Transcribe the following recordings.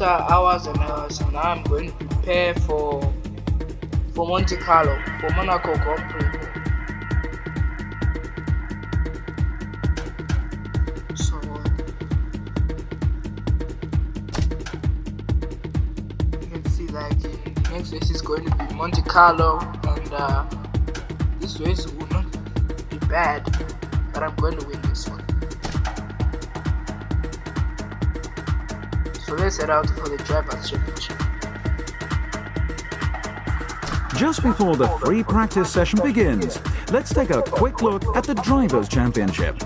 after hours and hours, now I'm going to prepare for Monte Carlo, for Monaco Grand Prix. So you can see like next race is going to be Monte Carlo, and this race will not be bad, but I'm going to win this one. So let's head out for the Drivers' Championship. Just before the free practice session begins, let's take a quick look at the Drivers' Championship.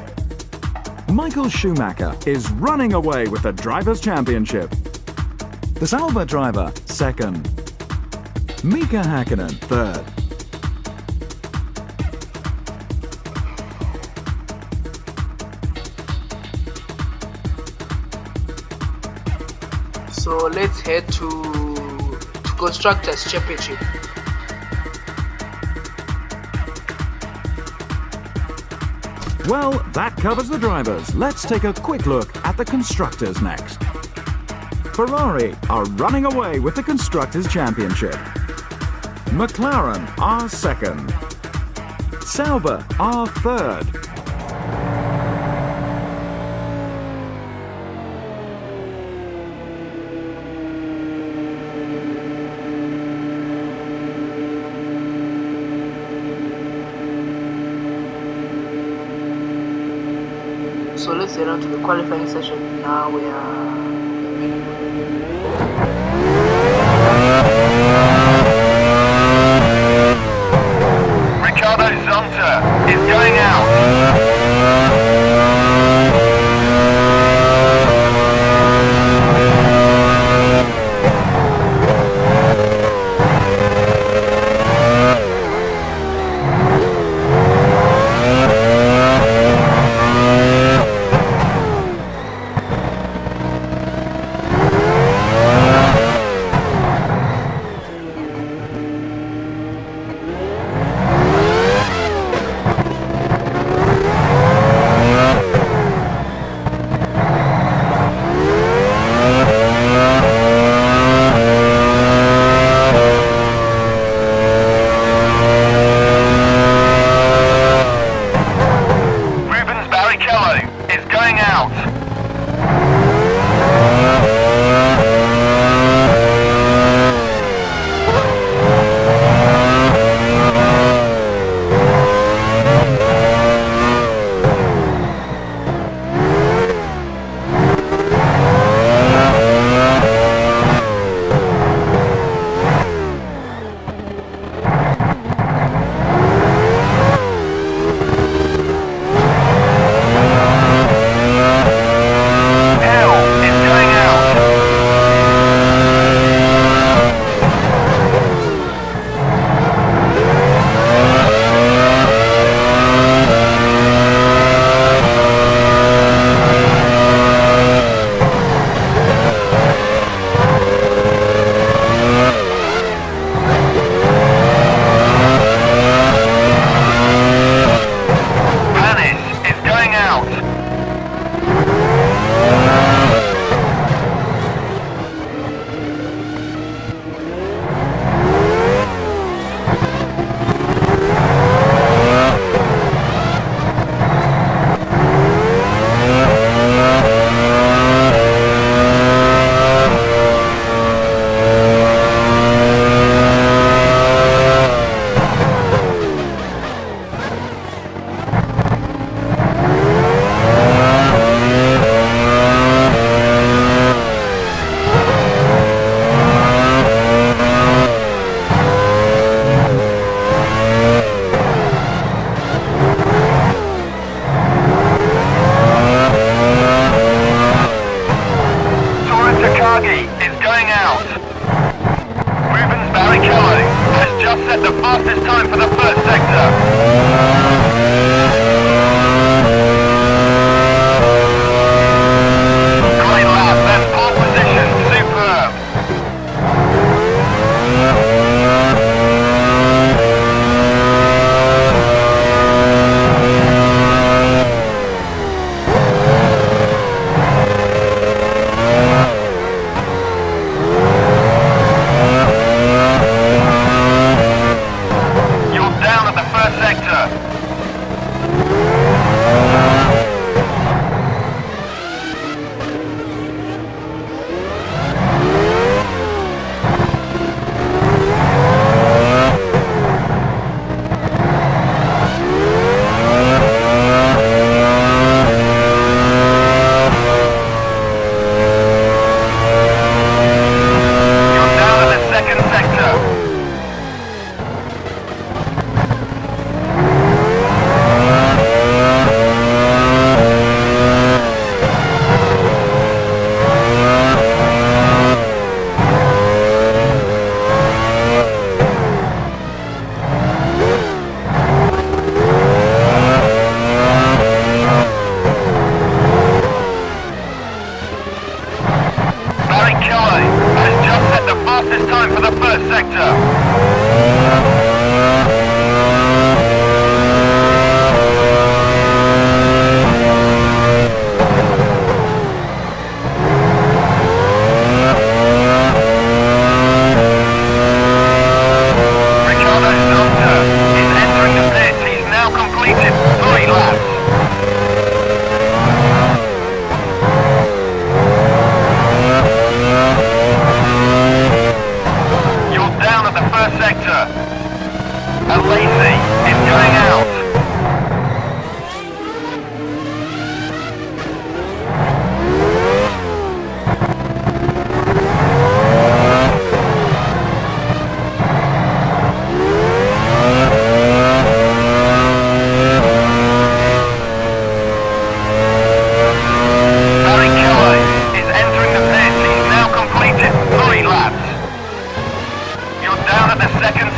Michael Schumacher is running away with the Drivers' Championship. The Sauber driver, second. Mika Hakkinen, third. So let's head to Constructors' Championship. Well, that covers the drivers. Let's take a quick look at the constructors next. Ferrari are running away with the Constructors' Championship. McLaren are second. Sauber are third. So let's head on to the qualifying session now. We are Ricardo Zonta is going out.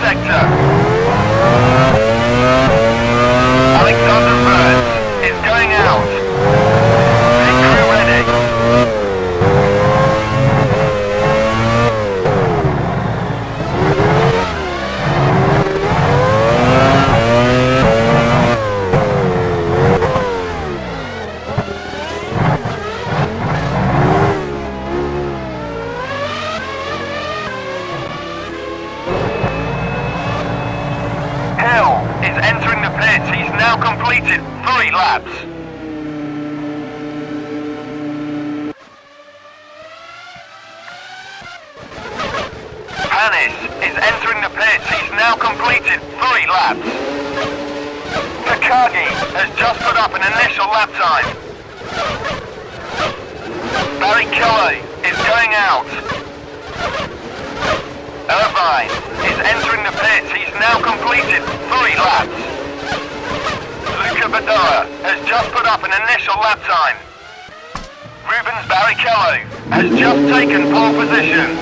sector. Alexander Burns is going out. Pit crew ready. Is entering the pits. He's now completed 3 laps. Panis is entering the pits. He's now completed 3 laps. Takagi has just put up an initial lap time. Barrichello is going out. Irvine is entering the pits. He's now completed 3 laps. Luca Badoa has just put up an initial lap time. Rubens Barrichello has just taken pole position.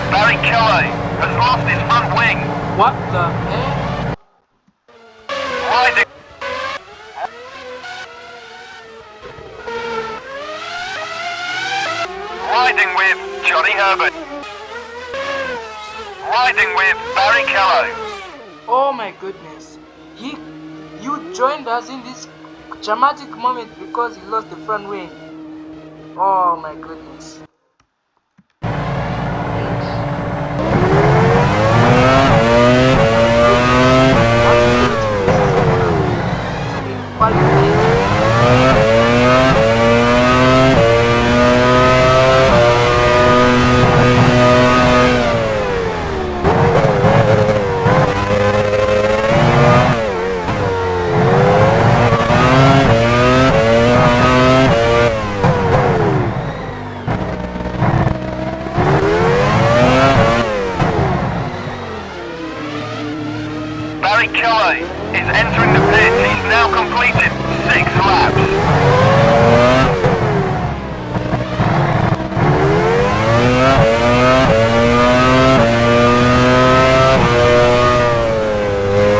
Barrichello has lost his front wing. What the heck? Riding with Johnny Herbert. Riding with Barrichello. Oh my goodness. You joined us in this dramatic moment because he lost the front wing. Oh my goodness. Barrichello is entering the pits. He's now completed 6 laps.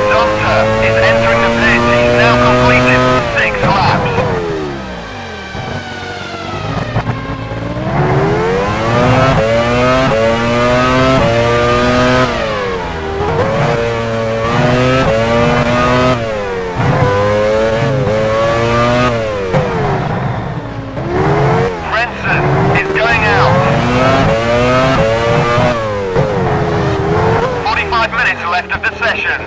Zonta is entering the pits. He's now completed 6 laps. Left of the session.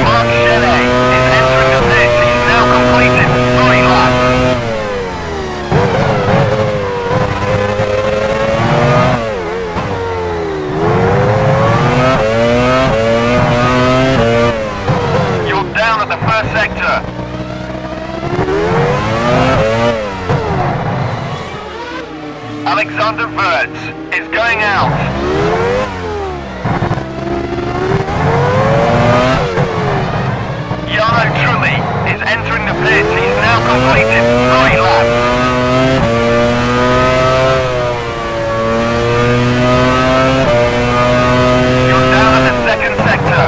Mark Shelley is entering the pits. He's now completed 3 laps. Sector. Alexander Wirtz is going out. Jarno Trulli is entering the pits. He's now completed 3 laps. You're down at the second sector.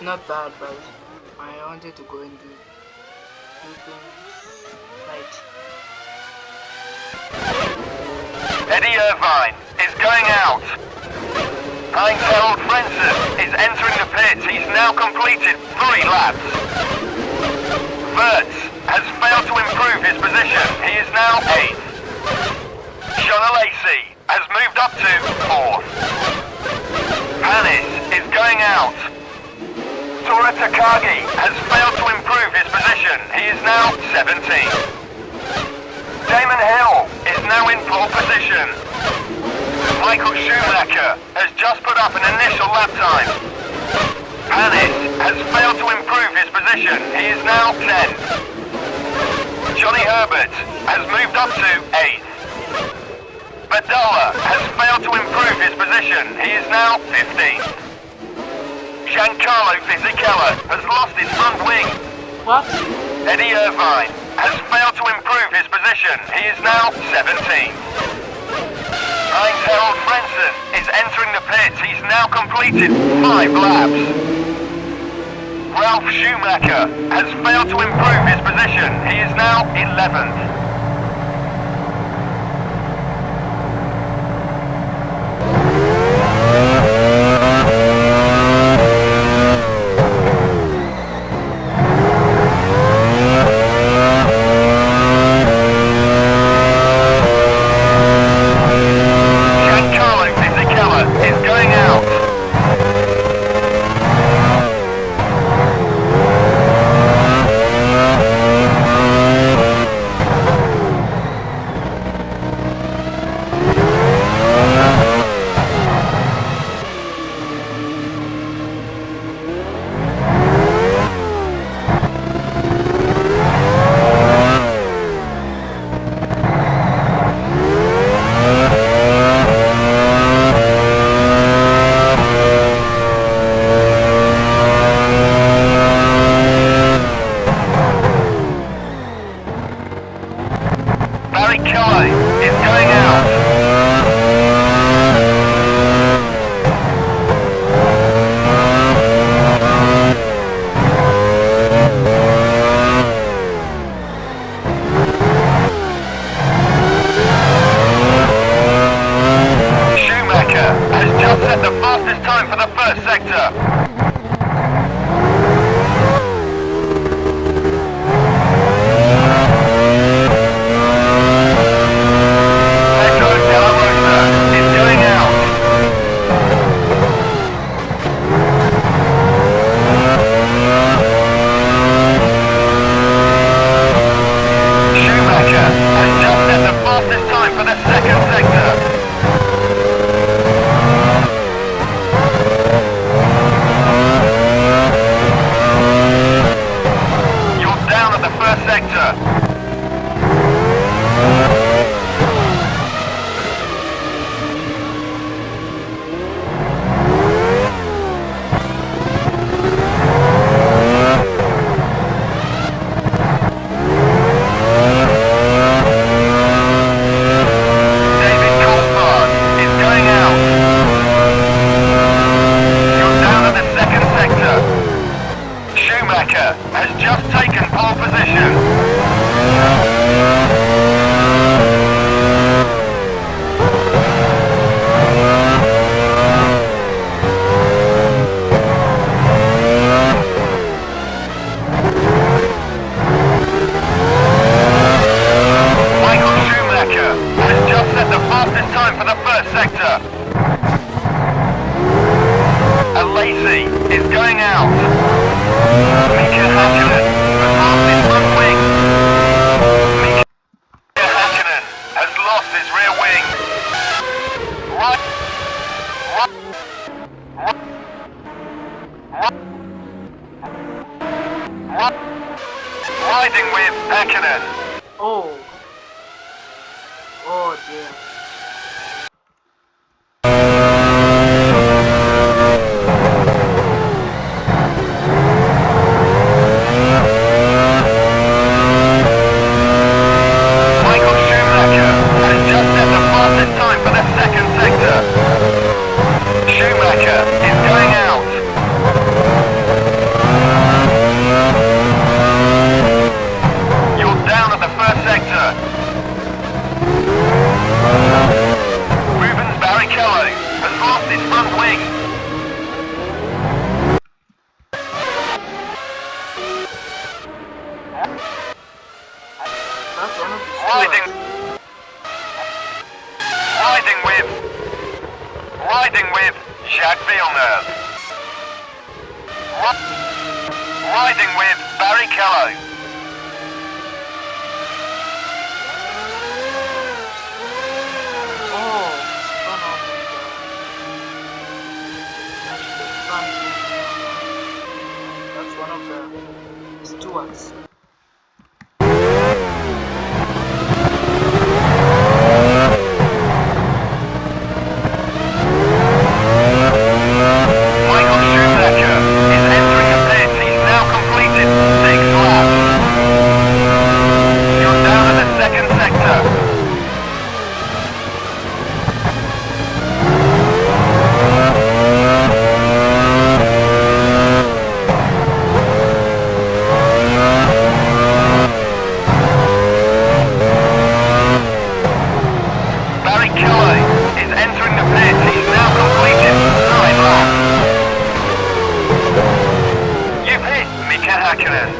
not bad, but I wanted to go and do things right. Eddie Irvine is going out. Heinz Harold Frentzen is entering the pits. He's now completed 3 laps. Wirtz has failed to improve his position. He is now 8th. Shona Lacey has moved up to 4th. Hannes is going out. Tora Takagi has failed to improve his position. He is now 17th. Damon Hill is now in pole position. Michael Schumacher has just put up an initial lap time. Hannes has failed to improve his position. He is now 10th. Johnny Herbert has moved up to 8th. Badala has failed to improve his position. He is now 15th. Giancarlo Fisichella has lost his front wing. What? Eddie Irvine has failed to improve his position. He is now 17th. Heinz Harold Frentzen is entering the pits. He's now completed 5 laps. Ralf Schumacher has failed to improve his position. He is now 11th. Riding with Häkkinen. Oh. Oh dear. Michael Schumacher has just set the fastest time for the second sector. Schumacher is going out. Barrichello. Oh, spun off and that's one of the stewards. Michael Schumacher is entering the pits. He's now completed 6 laps. You're down in the second sector. Barrichello is entering the pits. He's now completed 9 laps. You've hit Mika Hakkinen.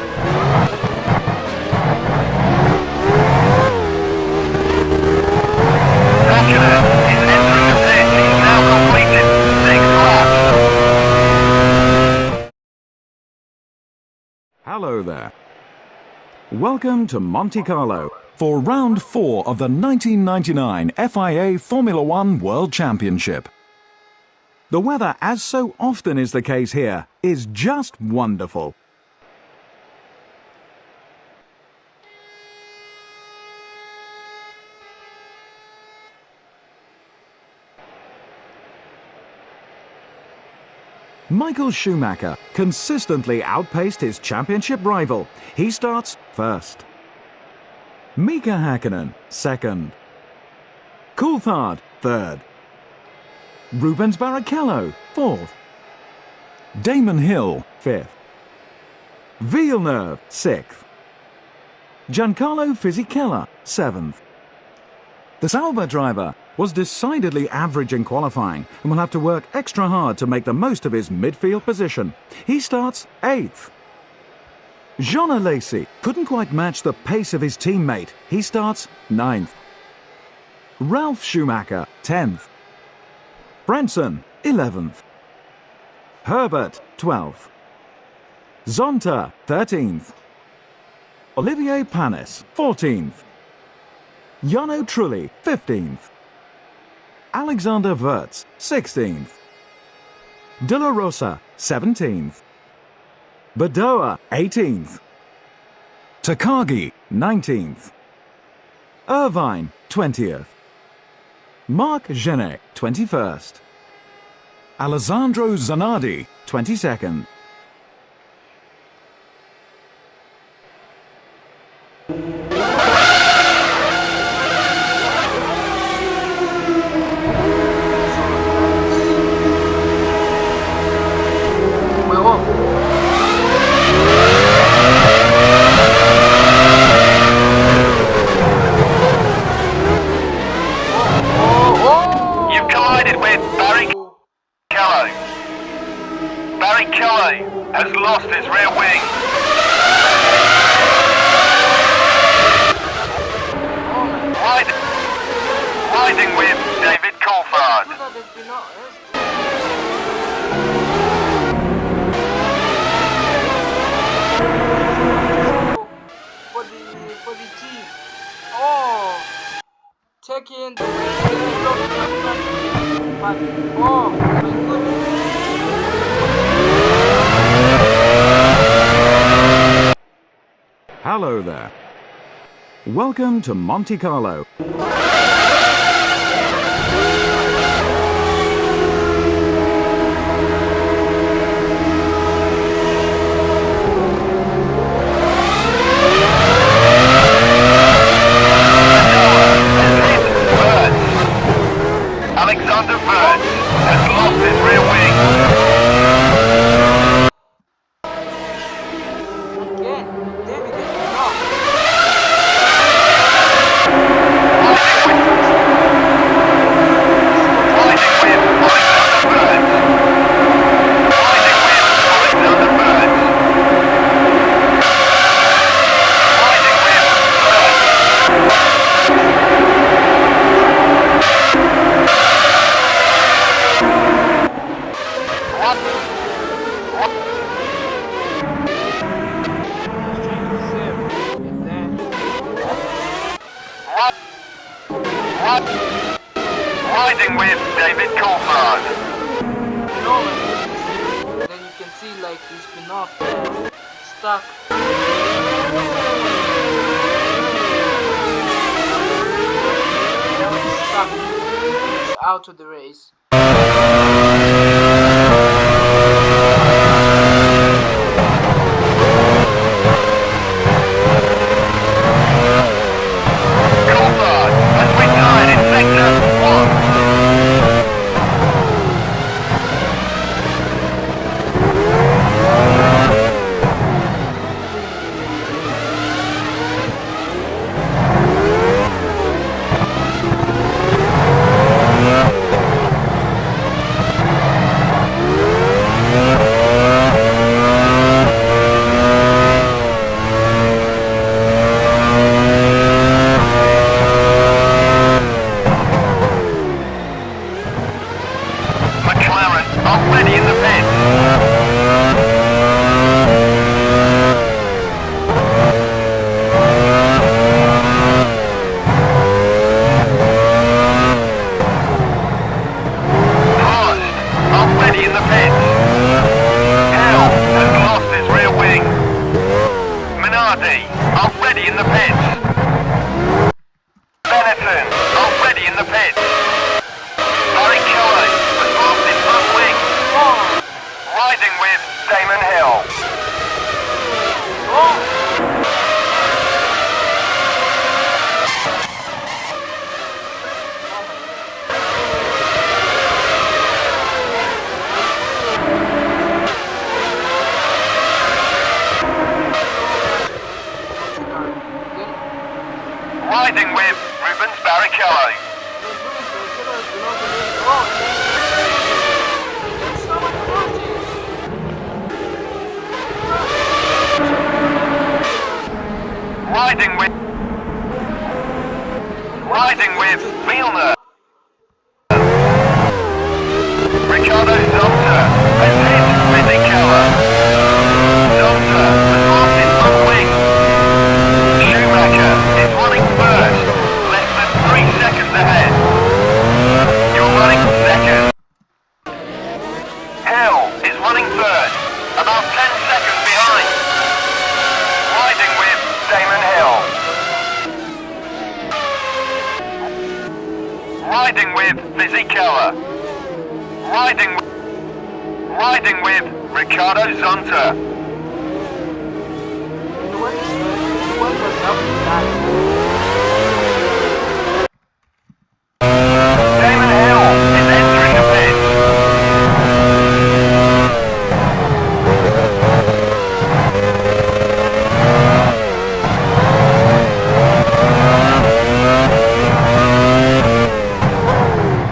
Hakkinen is entering the pits. He's now completed 6 laps. Hello there. Welcome to Monte Carlo for round 4 of the 1999 FIA Formula One World Championship. The weather, as so often is the case here, is just wonderful. Michael Schumacher consistently outpaced his championship rival. He starts first. Mika Hakkinen, second. Coulthard, third. Rubens Barrichello, fourth. Damon Hill, fifth. Villeneuve, sixth. Giancarlo Fisichella, seventh. The Sauber driver was decidedly average in qualifying and will have to work extra hard to make the most of his midfield position. He starts eighth. Jean Alesi couldn't quite match the pace of his teammate. He starts ninth. Ralf Schumacher, 10th. Frentzen, 11th. Herbert, 12th. Zonta, 13th. Olivier Panis, 14th. Jarno Trulli, 15th. Alexander Wurz, 16th. De La Rosa, 17th. Badoa, 18th. Takagi, 19th. Irvine, 20th. Marc Genet, 21st. Alessandro Zanardi, 22nd. You've collided with Barrichello. Barrichello has lost his rear wing. Riding with David Coulthard. For the team. Oh, taking the but oh my goodness. Hello there. Welcome to Monte Carlo. Alexander Wurz has lost his rear wing. Again, David is wrong. David Coulthard. No, man. Then you can see like he's been off there, stuck. Now he's stuck. He's out of the race. Coulthard has retired in sector 1. Already in the pits. Paused. Already in the pits. Hill has lost his rear wing. Minardi already in the pits. Benetton already in the pits. Barrichello has lost his front wing. Riding with Damon Hill. Riding with Rubens Barrichello. Riding with Milner. Ricardo Zonta has hit Fisichella. Zonta has lost his front wing. Schumacher is running first, less than 3 seconds ahead. You're running second. Hill is running third, about 10 seconds behind. Riding with Damon Hill. Riding with Fisichella. Riding with Ricardo Zonta. Damon Hill is entering the pits.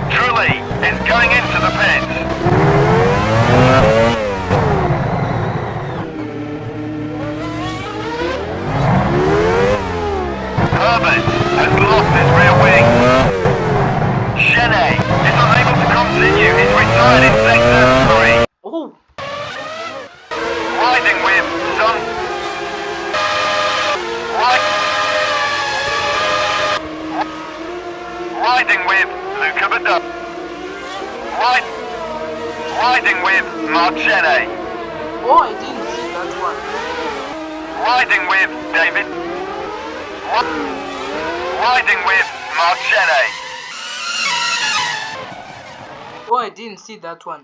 Trulli is going into the pits. Herbert has lost his rear wing. Chenet is unable to continue. He's retired in sector 3. Oh, Riding with Zon. Riding with Luca Badot. Riding with Marc Chenet. oh, I didn't see that one. Riding with David. Riding with Marc Chenet. Oh, I didn't see that one.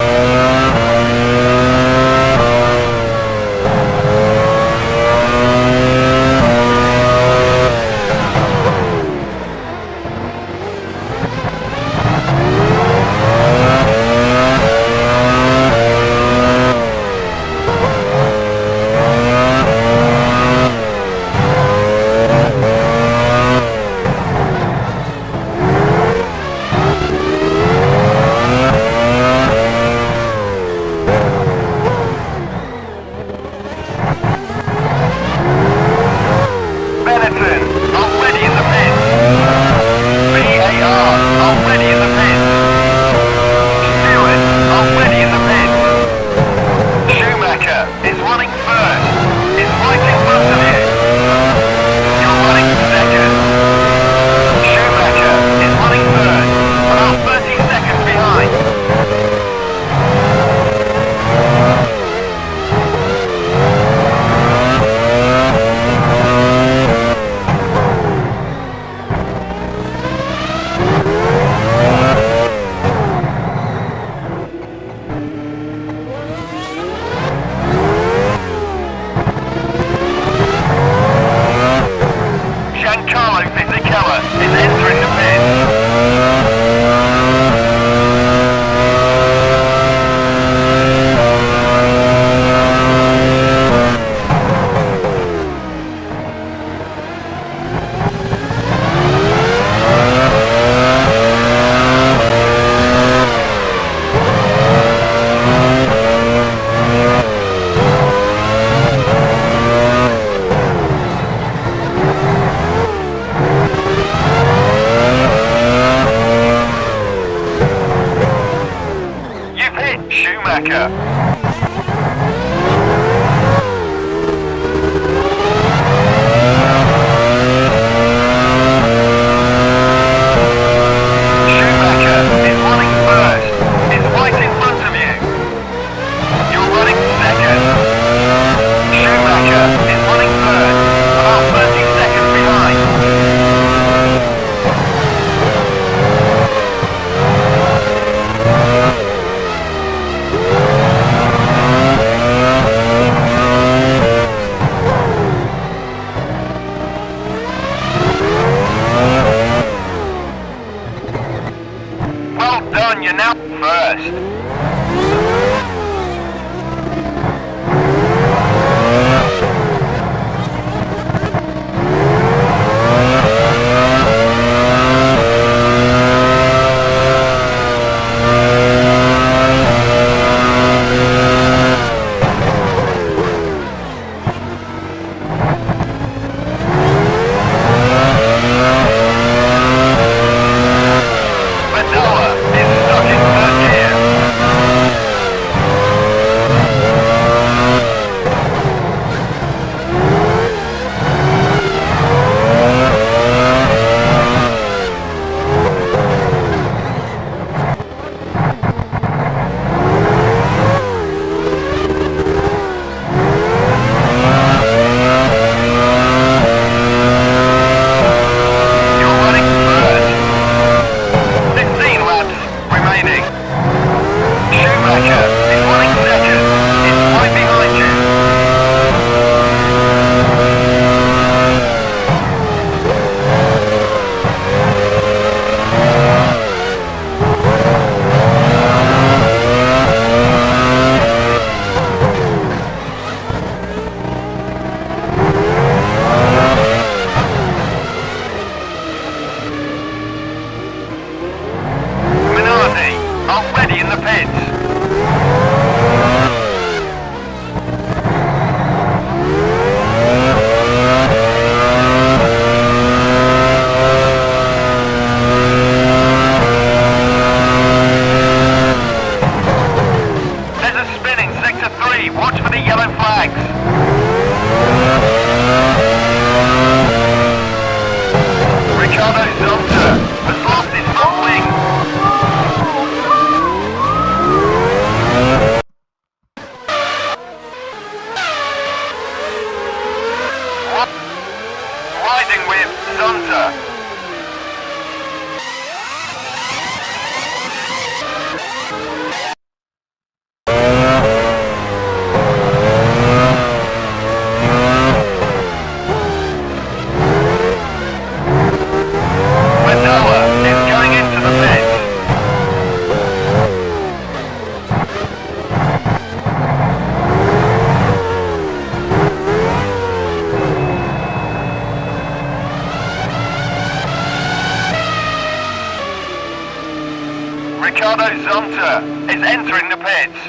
Sprinter is entering the pits.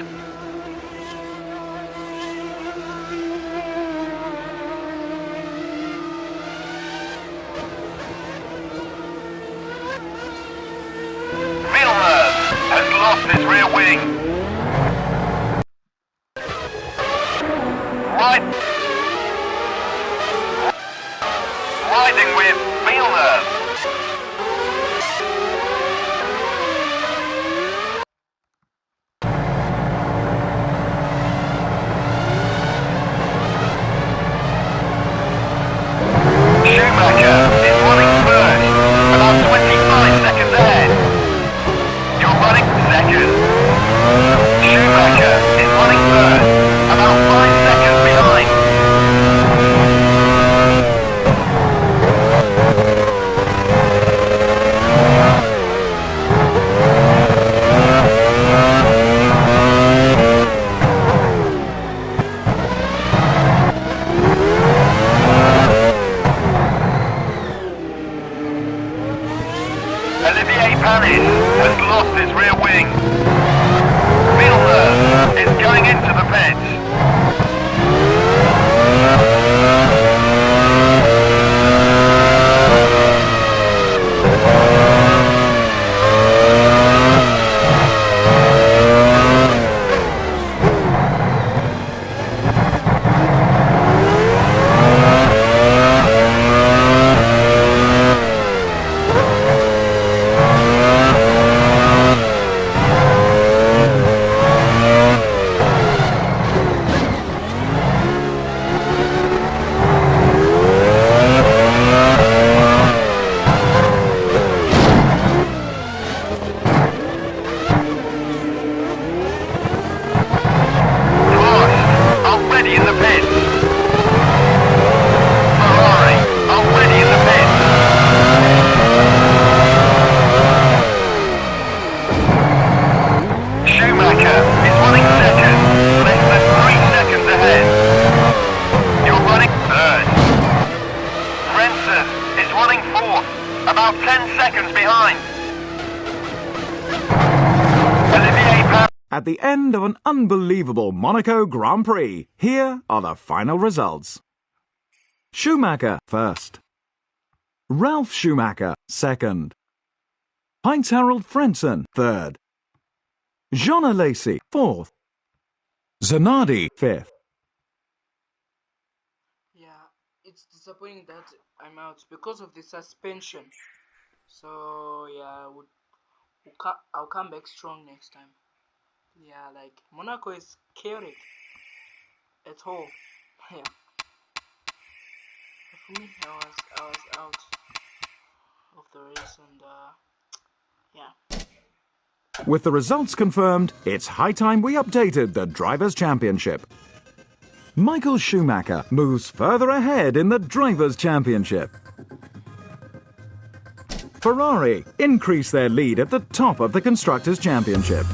Villeneuve has lost his rear wing. Riding with Villeneuve. Schumacher is running first, about 25 seconds ahead. You're running second. Schumacher is running third, about 5 seconds behind. Panis has lost his rear wing. Villeneuve is going into the pits. About 10 seconds behind. At the end of an unbelievable Monaco Grand Prix, here are the final results. Schumacher first. Ralf Schumacher second. Heinz-Harald Frentzen third. Jean Alesi fourth. Zanardi fifth. Yeah, it's disappointing that I'm out because of the suspension. So yeah, I'll come back strong next time. Yeah, like Monaco is chaotic at all. Yeah. For me, I was out of the race and yeah. With the results confirmed, it's high time we updated the Drivers' Championship. Michael Schumacher moves further ahead in the Drivers' Championship. Ferrari increase their lead at the top of the Constructors' Championship.